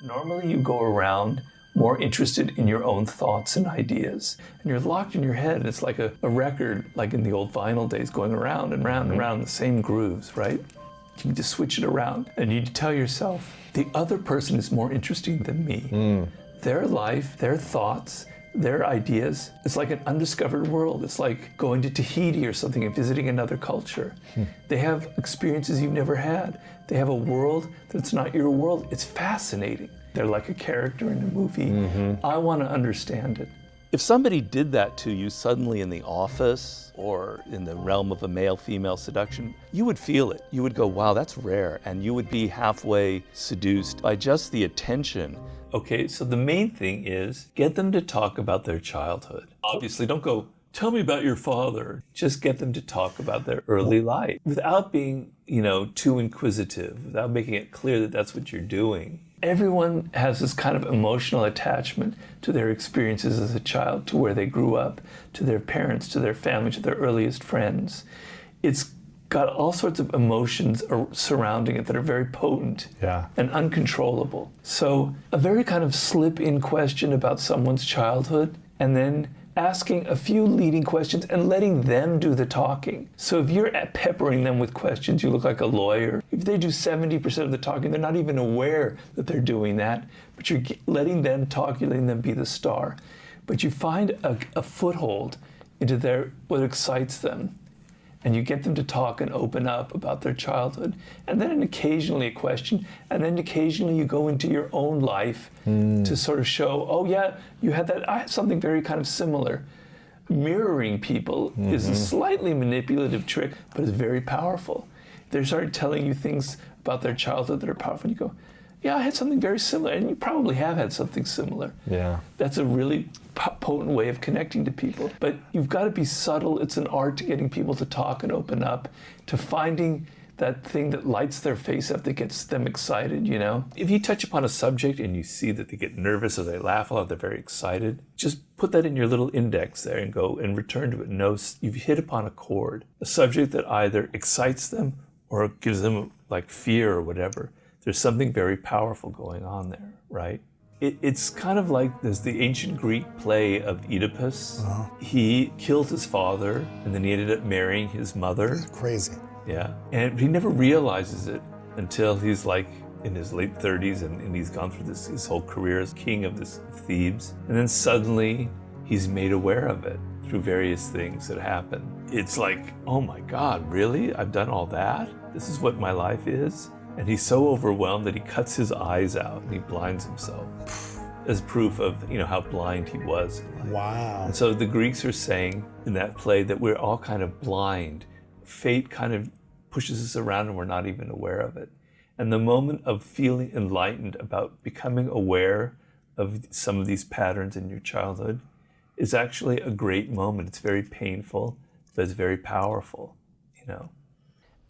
Normally you go around more interested in your own thoughts and ideas. And you're locked in your head, and it's like a record, like in the old vinyl days, going around and round and round the same grooves, right? You need to switch it around. And you need to tell yourself, the other person is more interesting than me. Their life, their thoughts, their ideas, it's like an undiscovered world. It's like going to Tahiti or something and visiting another culture. They have experiences you've never had. They have a world that's not your world. It's fascinating. They're like a character in a movie. I want to understand it. If somebody did that to you suddenly in the office or in the realm of a male-female seduction, you would feel it. You would go, wow, that's rare. And you would be halfway seduced by just the attention. Okay, so the main thing is get them to talk about their childhood. Obviously, don't go, tell me about your father. Just get them to talk about their early life without being, too inquisitive, without making it clear that that's what you're doing. Everyone has this kind of emotional attachment to their experiences as a child, to where they grew up, to their parents, to their family, to their earliest friends. It's got all sorts of emotions surrounding it that are very potent and uncontrollable. So a very kind of slip-in question about someone's childhood, and then asking a few leading questions and letting them do the talking. So if you're peppering them with questions, you look like a lawyer. If they do 70% of the talking, they're not even aware that they're doing that, but you're letting them talk, you're letting them be the star. But you find a foothold into what excites them, and you get them to talk and open up about their childhood, and then occasionally a question, and then occasionally you go into your own life to sort of show, oh yeah, you had that, I had something very kind of similar. Mirroring people is a slightly manipulative trick, but it's very powerful. They start telling you things about their childhood that are powerful, and you go, yeah, I had something very similar, and you probably have had something similar. Yeah. That's a really potent way of connecting to people. But you've got to be subtle. It's an art to getting people to talk and open up, to finding that thing that lights their face up, that gets them excited, If you touch upon a subject and you see that they get nervous or they laugh a lot, they're very excited, just put that in your little index there and go and return to it. Know you've hit upon a chord, a subject that either excites them or gives them like fear or whatever. There's something very powerful going on there, right? It's kind of like there's the ancient Greek play of Oedipus. He killed his father, and then he ended up marrying his mother. Crazy. Yeah, and he never realizes it until he's like in his late 30s, and he's gone through his whole career as king of Thebes. And then suddenly he's made aware of it through various things that happen. It's like, oh my God, really? I've done all that? This is what my life is? And he's so overwhelmed that he cuts his eyes out and he blinds himself as proof of, how blind he was. Wow. And so the Greeks are saying in that play that we're all kind of blind. Fate kind of pushes us around and we're not even aware of it. And the moment of feeling enlightened about becoming aware of some of these patterns in your childhood is actually a great moment. It's very painful, but it's very powerful,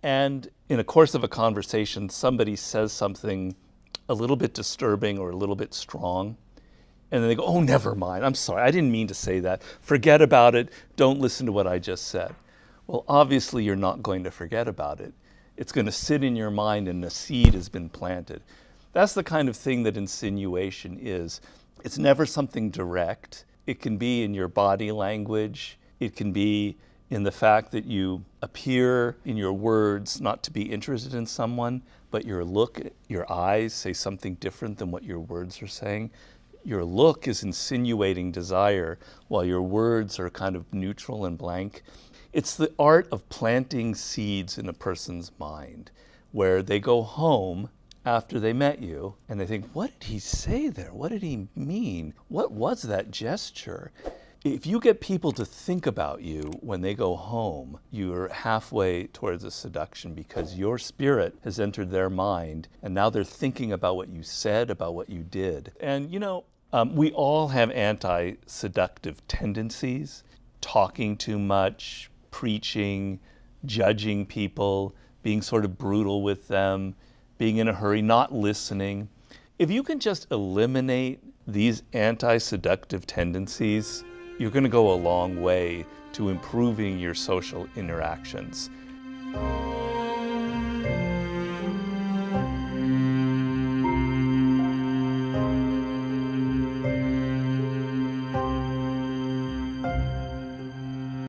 And in the course of a conversation, somebody says something a little bit disturbing or a little bit strong, and then they go, oh, never mind, I'm sorry, I didn't mean to say that. Forget about it, don't listen to what I just said. Well, obviously you're not going to forget about it. It's going to sit in your mind and the seed has been planted. That's the kind of thing that insinuation is. It's never something direct. It can be in your body language. It can be in the fact that you appear in your words not to be interested in someone, but your look, your eyes say something different than what your words are saying. Your look is insinuating desire, while your words are kind of neutral and blank. It's the art of planting seeds in a person's mind, where they go home after they met you, and they think, what did he say there? What did he mean? What was that gesture? If you get people to think about you when they go home, you're halfway towards a seduction, because your spirit has entered their mind and now they're thinking about what you said, about what you did. And we all have anti-seductive tendencies, talking too much, preaching, judging people, being sort of brutal with them, being in a hurry, not listening. If you can just eliminate these anti-seductive tendencies, you're going to go a long way to improving your social interactions.